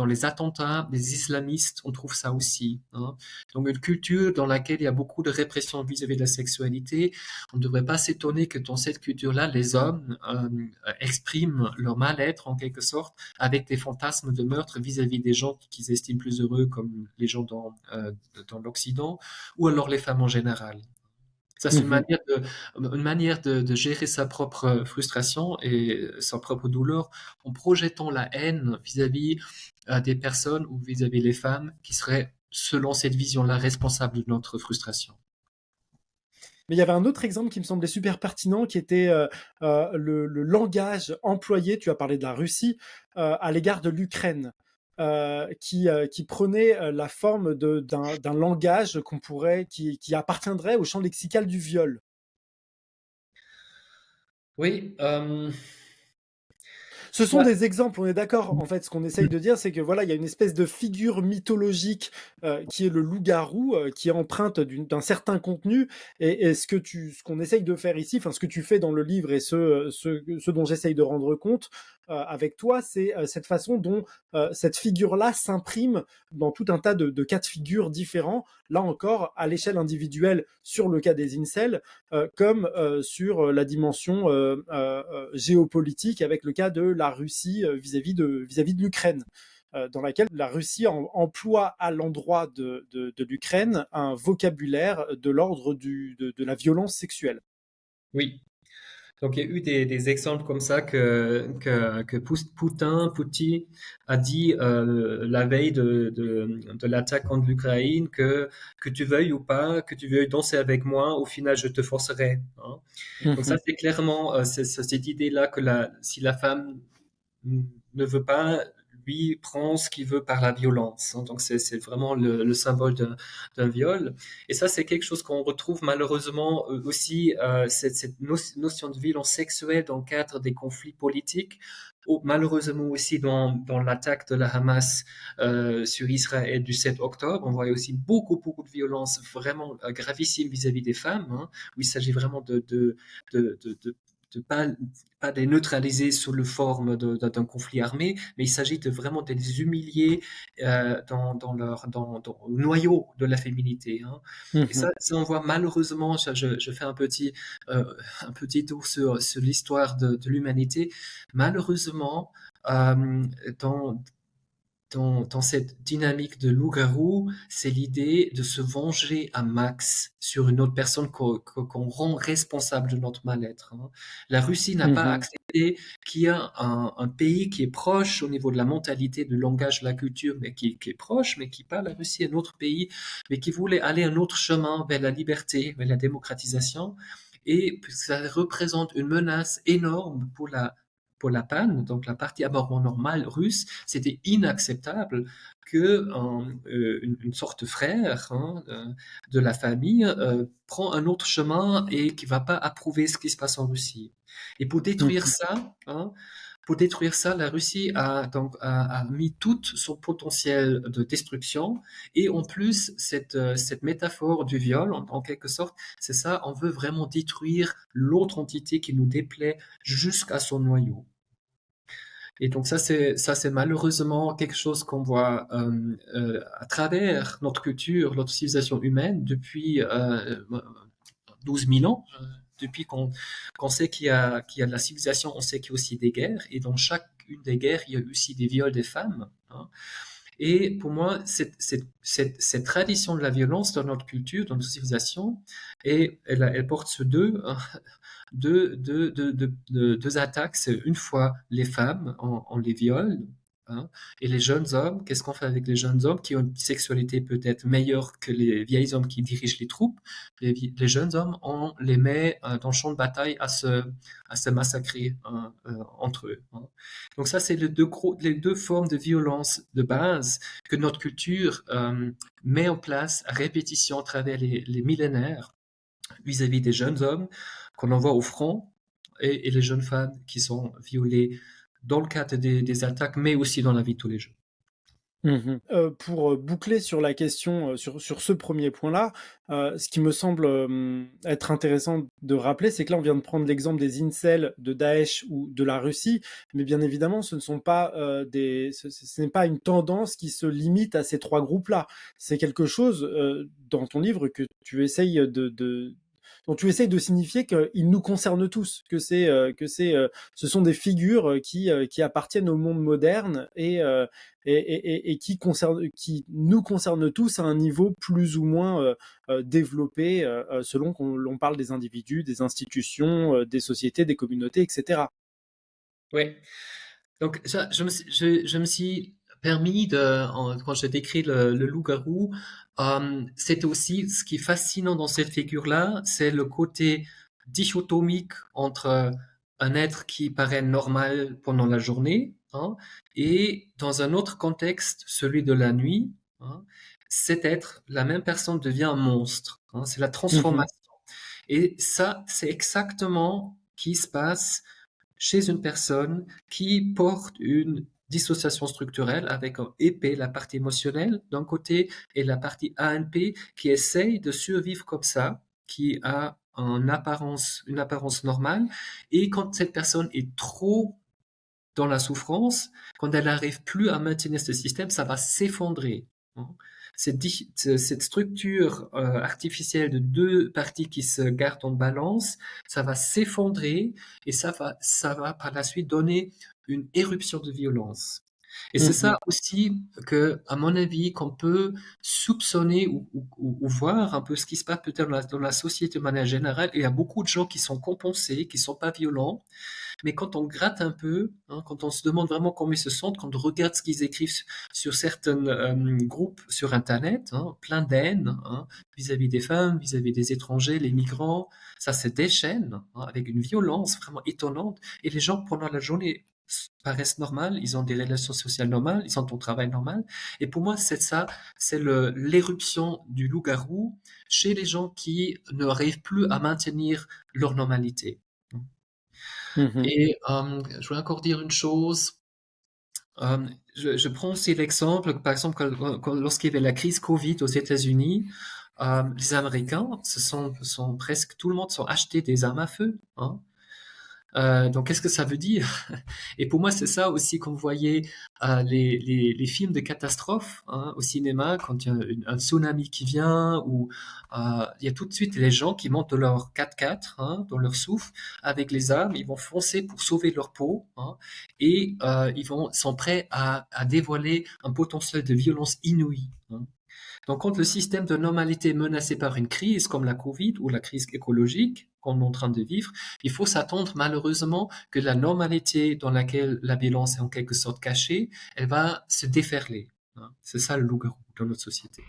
les attentats des islamistes, on trouve ça aussi. Hein. Donc, une culture dans laquelle il y a beaucoup de répression vis-à-vis de la sexualité. On ne devrait pas s'étonner que dans cette culture-là, les hommes expriment leur mal-être, en quelque sorte, avec des fantasmes de meurtre vis-à-vis des gens qu'ils estiment plus heureux, comme les gens dans l'Occident, ou alors les femmes en général. Ça, c'est
Mhm.
une manière de gérer sa propre frustration et sa propre douleur en projetant la haine vis-à-vis des personnes ou vis-à-vis les femmes qui seraient, selon cette vision-là, responsables de notre frustration.
Mais il y avait un autre exemple qui me semblait super pertinent, qui était le langage employé, tu as parlé de la Russie, à l'égard de l'Ukraine, qui prenait la forme d'un langage qui appartiendrait au champ lexical du viol.
Oui,
Ce sont
bah,
des exemples, on est d'accord. En fait, ce qu'on essaye de dire, c'est que voilà, il y a une espèce de figure mythologique qui est le loup-garou, qui est empreinte d'un certain contenu. Et ce qu'on essaye de faire ici, enfin ce que tu fais dans le livre et ce dont j'essaye de rendre compte avec toi, c'est cette façon dont cette figure-là s'imprime dans tout un tas de cas de figure différents. Là encore, à l'échelle individuelle, sur le cas des incels, comme sur la dimension géopolitique avec le cas de la Russie vis-à-vis de l'Ukraine, dans laquelle la Russie emploie à l'endroit de l'Ukraine un vocabulaire de l'ordre de la violence sexuelle.
oui. Donc, il y a eu des exemples comme ça que Poutine a dit la veille de l'attaque contre l'Ukraine que tu veuilles ou pas, que tu veuilles danser avec moi, au final, je te forcerai. Hein. Donc ça, c'est clairement cette idée-là que si la femme ne veut pas, lui prend ce qu'il veut par la violence. Hein. Donc c'est vraiment le symbole d'un viol. Et ça, c'est quelque chose qu'on retrouve malheureusement aussi, cette notion de violence sexuelle dans le cadre des conflits politiques. Malheureusement aussi dans l'attaque de la Hamas sur Israël du 7 octobre, on voit aussi beaucoup de violences vraiment gravissimes vis-à-vis des femmes, hein, où il s'agit vraiment de pas de les neutraliser sous la forme d'un conflit armé, mais il s'agit de vraiment de les humilier dans le noyau de la féminité, hein. Et
Mhm.
ça, on voit malheureusement, je fais euh, un petit tour sur l'histoire de l'humanité. Malheureusement, euh, dans, dans cette dynamique de loup-garou, c'est l'idée de se venger à max sur une autre personne qu'on rend responsable de notre mal-être, hein. La Russie n'a pas
Mhm.
accepté qu'il y a un pays qui est proche au niveau de la mentalité, du langage, de la culture, mais qui est proche, mais qui parle la Russie, un autre pays, mais qui voulait aller un autre chemin vers la liberté, vers la démocratisation. Et ça représente une menace énorme pour la panne, donc la partie avortement normale russe. C'était inacceptable que une sorte de frère, hein, de la famille prend un autre chemin et qui va pas approuver ce qui se passe en Russie. Et
Mhm.
pour détruire ça, la Russie a mis tout son potentiel de destruction et en plus cette métaphore du viol, en quelque sorte, c'est ça, on veut vraiment détruire l'autre entité qui nous déplaît jusqu'à son noyau. Et donc ça c'est malheureusement quelque chose qu'on voit à travers notre culture, notre civilisation humaine depuis 12 000 ans. Depuis qu'on sait qu'il y a de la civilisation, on sait qu'il y a aussi des guerres. Et dans chacune des guerres, il y a aussi des viols des femmes, hein. Et pour moi, cette tradition de la violence dans notre culture, dans notre civilisation, elle porte sur deux attaques. C'est une fois les femmes, on les viole, hein, et les jeunes hommes, qu'est-ce qu'on fait avec les jeunes hommes qui ont une sexualité peut-être meilleure que les vieils hommes qui dirigent les troupes? Les jeunes hommes, on les met dans le champ de bataille à se massacrer, hein, entre eux, hein. Donc ça, c'est les deux formes de violence de base que notre culture met en place à répétition à travers les millénaires vis-à-vis des jeunes hommes qu'on envoie au front et les jeunes femmes qui sont violées dans le cadre des attaques, mais aussi dans la vie de tous les jours.
Mhm. Pour boucler sur la question, sur ce premier point-là, ce qui me semble être intéressant de rappeler, c'est que là, on vient de prendre l'exemple des incels de Daesh ou de la Russie, mais bien évidemment, ce ne sont pas ce n'est pas une tendance qui se limite à ces trois groupes-là. C'est quelque chose dans ton livre que tu essayes dont tu essayes de signifier qu'ils nous concernent tous, ce sont des figures qui appartiennent au monde moderne et qui nous concernent tous à un niveau plus ou moins développé selon qu'on l'on parle des individus, des institutions, des sociétés, des communautés, etc.
Oui. Donc, je me suis permis quand j'ai décrit le loup-garou, c'est aussi ce qui est fascinant dans cette figure-là, c'est le côté dichotomique entre un être qui paraît normal pendant la journée, hein, et dans un autre contexte, celui de la nuit, hein, cet être, la même personne devient un monstre, hein, c'est la
Mhm,
transformation. Et ça, c'est exactement ce qui se passe chez une personne qui porte une dissociation structurelle avec un EP, la partie émotionnelle d'un côté, et la partie ANP qui essaye de survivre comme ça, qui a une apparence normale. Et quand cette personne est trop dans la souffrance, quand elle n'arrive plus à maintenir ce système, ça va s'effondrer, hein. Cette structure artificielle de deux parties qui se gardent en balance, ça va s'effondrer et ça va par la suite donner une éruption de violence. Et c'est
mhm,
ça aussi que, à mon avis, qu'on peut soupçonner ou voir un peu ce qui se passe peut-être dans la société de manière générale. Il y a beaucoup de gens qui sont compensés, qui sont pas violents, mais quand on gratte un peu, hein, quand on se demande vraiment comment ils se sentent, quand on regarde ce qu'ils écrivent sur certains groupes sur Internet, hein, plein d'haine, hein, vis-à-vis des femmes, vis-à-vis des étrangers, les migrants, ça se déchaîne, hein, avec une violence vraiment étonnante. Et les gens, pendant la journée, paraissent normales, ils ont des relations sociales normales, ils ont un travail normal. Et pour moi, c'est ça, c'est l'éruption du loup-garou chez les gens qui ne arrivent plus à maintenir leur normalité.
mhm,
Et je voulais encore dire une chose. Je prends aussi l'exemple, par exemple, lorsqu'il y avait la crise Covid aux États-Unis, les Américains, presque tout le monde sont acheté des armes à feu, hein. Donc, qu'est-ce que ça veut dire? Et pour moi, c'est ça aussi quand vous voyez les films de catastrophe hein, au cinéma, quand il y a un tsunami qui vient, ou il y a tout de suite les gens qui montent dans leur 4x4, hein, dans leur souffle, avec les armes, ils vont foncer pour sauver leur peau, hein, et sont prêts à dévoiler un potentiel de violence inouïe. Hein. Donc, quand le système de normalité est menacé par une crise comme la Covid ou la crise écologique qu'on est en train de vivre, il faut s'attendre malheureusement que la normalité dans laquelle la violence est en quelque sorte cachée, elle va se déferler. Hein. C'est ça le loup-garou dans notre société.